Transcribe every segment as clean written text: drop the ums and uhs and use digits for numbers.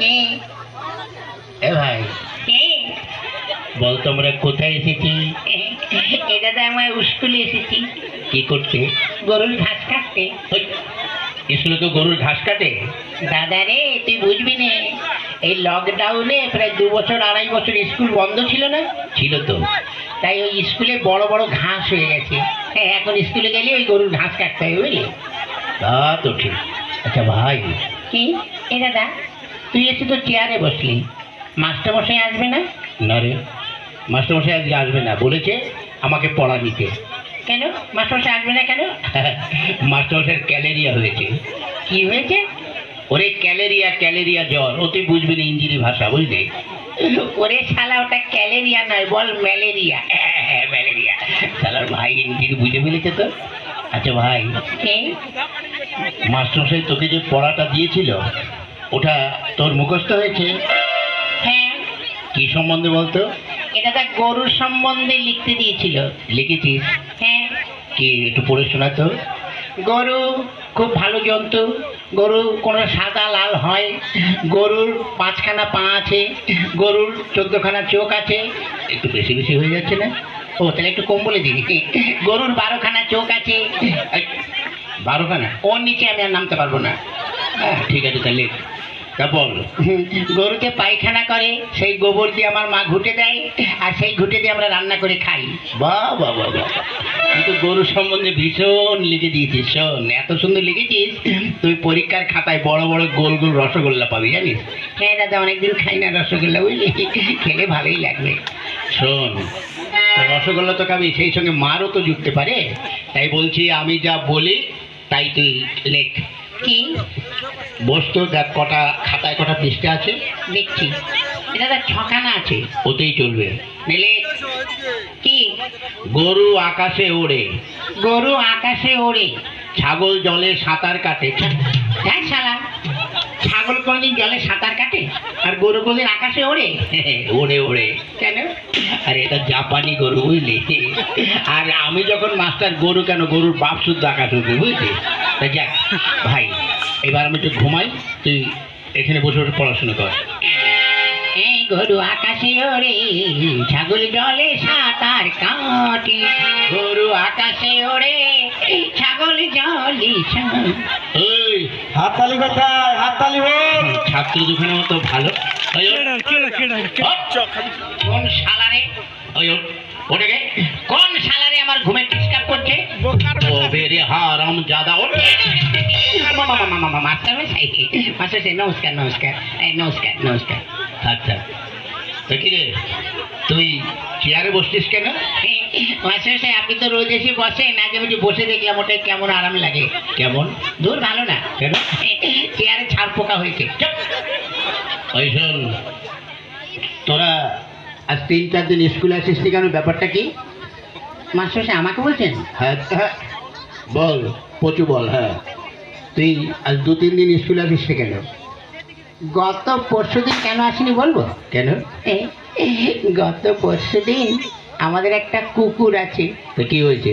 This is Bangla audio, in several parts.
কে? এ ভাই, কে? বল তোমরা কোথায় এসেছি? এ দাদা আমরা স্কুলে এসেছি কি করতে? গরুর ঘাস কাটতে। ওই, স্কুলে তো গরুর ঘাস কাটে? দাদা রে, তুই বুঝবি না, এই লকডাউনে প্রায় 2 বছর 2.5 বছর স্কুল বন্ধ ছিল না? ছিল তো। তাই ওই স্কুলে বড় বড় ঘাস হয়ে গেছে। হ্যাঁ, এখন স্কুলে গেলে ওই গরুর ঘাস কাটতে হবে, বুঝলি? তা তো ঠিক। আচ্ছা ভাই, কি? এ দাদা, তুই এসে তো চেয়ারে বসলি, মাস্টারমশাই আসবে না? না রে, মাস্টারমশাই আজকে আসবে না, বলেছে আমাকে পড়া দিতে। কেন মাস্টারমশাই আসবে না কেন? মাস্টারমশাইয়ের ক্যালেরিয়া হয়েছে। কি হয়েছে? ওরে ক্যালেরিয়া, ক্যালেরিয়া জ্বর, ও তুই বুঝবি না ইঞ্জিনি ভাষা, বুঝলি? ওরে শালা, ওটা ক্যালেরিয়া নয়, বল ম্যালেরিয়া। হ্যাঁ, ম্যালেরিয়া। শালার ভাই ইঞ্জিনি বুঝে ফেলেছে তো। আচ্ছা ভাই, কে? মাস্টারমশাই তোকে যে পড়াটা দিয়েছিল ওটা তোর মুখস্থ হয়েছে? হ্যাঁ, কি সম্বন্ধে বলতো? এটা তো গরুর সম্বন্ধে লিখতে দিয়েছিল। লিখেছিস? হ্যাঁ। কি একটু পড়ে শোনা তো। গরু খুব ভালো জন্তু। গরু কোনো সাদা লাল হয়। গরুর 5খানা পা আছে। গরুর 14খানা চোখ আছে। একটু বেশি বেশি হয়ে যাচ্ছে না? ও তাহলে একটু কম বলে দিবি। গরুর 12খানা চোখ আছে। এই, 12খানা? ওর নিচে আমি আর নামতে পারবো না। হ্যাঁ ঠিক আছে, তাহলে তা বল। গরুতে পায়খানা করে, সেই গোবর দিয়ে আমার মা ঘুটে দেয়, আর সেই ঘুটে দিয়ে আমরা রান্না করে খাই। বাহ বাহ বাহ বাহ, কিন্তু গরু সম্বন্ধে ভীষণ লিখে দিয়েছিস। শোন, এত সুন্দর লিখেছিস, তুই পরীক্ষার খাতায় বড় বড় গোল গোল রসগোল্লা পাবি, জানিস? হ্যাঁ দাদা, অনেকদিন খাই না রসগোল্লা, বুঝলি? খেলে ভালোই লাগবে। শোন, রসগোল্লা তো খাবি, সেই সঙ্গে মারও তো জুটতে পারে। তাই বলছি, আমি যা বলি তাই তুই লেখ। কি? বস তো, দেখ কটা খাতায় কটা পৃষ্ঠা আছে। দেখছি, এটা দাদা 6খানা আছে। ওতেই চলবে। নিলে কি? গরু আকাশে ওড়ে, গরু আকাশে ওড়ে, ছাগল জলে সাঁতার কাটে। হ্যাঁ শালা, ছাগল কোনদিন জলে সাঁতার কাটে আর গরু কোনদিন আকাশে ওড়ে? ওড়ে ওড়ে। কেন? আরে এটা জাপানি গরু, বুঝলি? আর আমি যখন মাস্টার, গরু কেন, গরুর বাপ শুদ্ধ আকাশ উঠবে, বুঝলি? তা যাক ভাই, এবার আমি একটু ঘুমাই, তুই এখানে বসে বসে পড়াশোনা কর। এই গরু আকাশে ওড়ে, ছাগল জলে সাঁতার কাটে। গরু আকাশে ওড়ে, ছাগল জলে ওই হাততালি কোথায়? হাততালি হোক। ছাত্র দুখানের মতো ভালো। ওই ওঠ। কোন শালারে? ওই ওঠ, ওঠে গে। কোন শালারে আমার ঘুমে ডিস্টার্ব করছে? ও বেরে হারাম জাদা, ওঠ। মাস্টার মশাই, মাস্টার মশাই, নমস্কার নমস্কার। এই নমস্কার নমস্কার। আচ্ছা, তো কি রে, তুই চেয়ারে বসছিস কেন? মাস্টার মশাই, আপনি তো রোজ এসে বসেন, আজ আমি একটু বসে দেখলাম, ওটাই কেমন আরাম লাগে। কেমন? দূর ভালো না। কেন? চেয়ারে ছাড় পোকা হয়েছে। চুপ। ওই শোন, তোরা আজ 3-4 দিন স্কুলে আসিস নি কেন, ব্যাপারটা কি? মাস্টার মশাই আমাকে বলছেন? হ্যাঁ হ্যাঁ, বল পচু বল। হ্যাঁ, তুই আজ 2-3 দিন স্কুলে আসিস নি কেন? গত পরশুদিন কেন আসেনি বলবো? কেন? গত পরশুদিন আমাদের একটা কুকুর আছে। তো কি হয়েছে?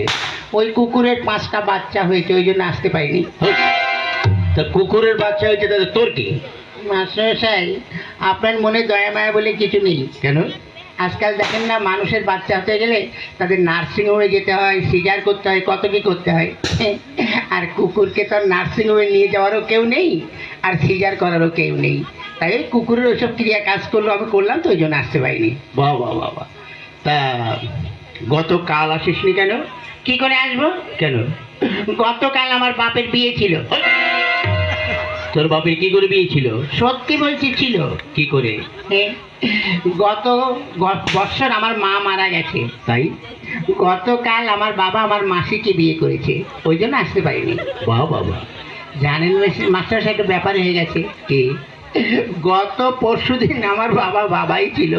ওই কুকুরের 5টা বাচ্চা হয়েছে, ওই জন্য আসতে পারিনি। তা কুকুরের বাচ্চা হয়েছে, তাহলে তোর কি? মাস্টারমশাই, আপনার মনে দয়া মায়া বলে কিছু নেই। কেন? আজকাল দেখেন না, মানুষের বাচ্চা হতে গেলে তাদের নার্সিংহোমে যেতে হয়, সিজার করতে হয়, কত কি করতে হয়। আর কুকুরকে তো নার্সিংহোমে নিয়ে যাওয়ারও কেউ নেই, আর সিজার করারও কেউ নেই। তাই ওই কুকুরের ওইসব ক্রিয়া কাজ করলো, আমি করলাম, তো ওই জন্য আসতে পারিনি। বাহ বাহ বাহ বাহ। তা গতকাল আসিস নি কেন? কি করে আসবো? কেন? গতকাল আমার বাপের বিয়ে ছিল। তোর বাপের কি করে বিয়ে ছিল? সত্যি বলছি, ছিল। কি করে? গত বছর আমার মা মারা গেছে, তাই গতকাল আমার বাবা আমার মাসিকে বিয়ে করেছে, ওই জন্য আসতে পারিনি। বাহ বাবা। জানেন মাস্টার সাহেব, একটা ব্যাপার হয়ে গেছে। কি? গত পরশুদিন আমার বাবা বাবাই ছিল,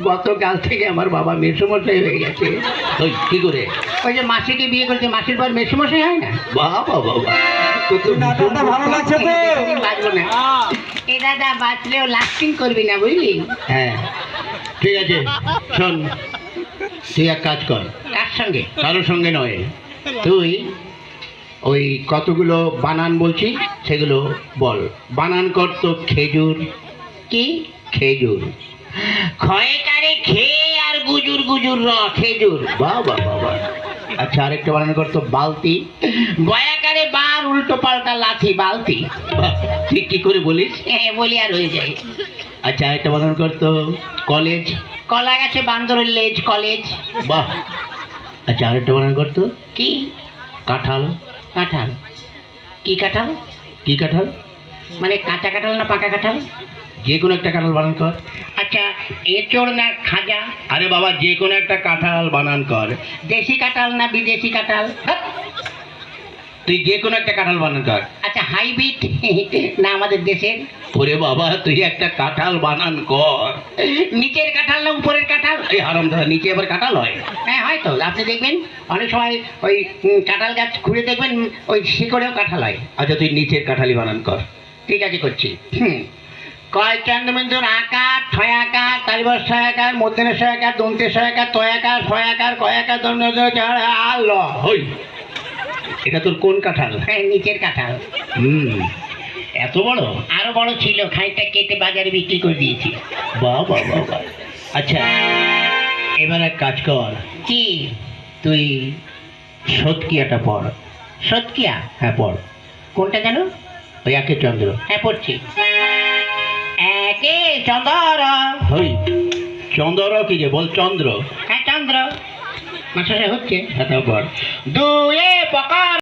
গতকাল থেকে আমার বাবা মেসোমশাই হয়ে গেছে। ওই কি করে? ওই যে মাসিকে বিয়ে করেছে, মাসির পর মেসোমশাই হয় না? বাহ বাহ বাবা। নাটকটা ভালো লাগছে তো? বাঁচবো না এ দাদা, বাঁচলেও লাস্টিং করবি না, বুঝলি? হ্যাঁ ঠিক আছে, শোন, তুই এক কাজ কর। কার সঙ্গে? কারোর সঙ্গে নয়, তুই ওই কতগুলো বানান বলছি সেগুলো বল। বানান কর তো, খেজুর, কি? খেজুর। ক্ষয়কারে খেয়ে আর গুজুর গুজুর খেজুর। বাবা বাবা। আচ্ছা আরেকটা বানান করতো বালতি। বয়াকারে বার উল্টো পাল্টা লাথি বালতি। বাহ, ঠিক কি করে বলিস? হ্যাঁ বলি আর হয়ে যায়। আচ্ছা আরেকটা বানান করতো কলেজ। কলা গাছে বান্দরের লেজ কলেজ। বাহ। আচ্ছা আরেকটা বানান করতো কি? কাঁঠাল। কাঁঠাল। কি কাঁঠাল? কি কাঁঠাল? মানে কাঁচা কাঁঠাল না পাকা কাঁঠাল? যে কোনো একটা কাঁঠাল বানান কর। আচ্ছা এঁচড় না খাজা? আরে বাবা যে কোনো একটা কাঁঠাল বানান কর। দেশি কাঁঠাল না বিদেশি কাঁঠাল? হ্যাঁ। তুই যে কোনো একটা কাঁঠাল বানান কর। আচ্ছা হাইব্রিড না আমাদের দেশের? ওরে বাবা তুই একটা কাঁঠাল বানান কর। নিচের কাঁঠাল না উপরের কাঁঠাল? এই হারামজাদা নিচে আবার কাঁঠাল হয়? হ্যাঁ হয়তো আপনি দেখবেন অনেক সময় ওই কাঁঠাল গাছ ঘুরে দেখবেন ওই শিকড়েও কাঁঠাল হয়। আচ্ছা তুই নিচের কাঁঠালি বানান কর। ঠিক আছে করছি। কয় চন্দ্রবিন্দুর আকার ছয় আকার তালিবর ছয় আকার মধ্যের ছয় আকার দন্তের ছয় আকার তয় আকার ছয় আকার কয় আকার দন্ড আল। হই এটা তোর কোন কাঁঠাল? হ্যাঁ নিচের কাঁঠাল। এত বড়? আরো বড় ছিল খানিকটা কেটে বাজারে বিক্রি করে দিয়েছি। বাবা বাবা। আচ্ছা এবার এক কাজ কর, কি? তুই সৎকিয়াটা পড়। সৎকিয়া? হ্যাঁ পড়। কোনটা যেন? ওই একে চন্দ্র। হ্যাঁ পড়ছি। একে চন্দ্র। হই চন্দ্র কি যে বল চন্দ্র। হ্যাঁ চন্দ্র। মাস্টার হচ্ছে। হ্যাঁ তাও পড়। দুয়ে পকার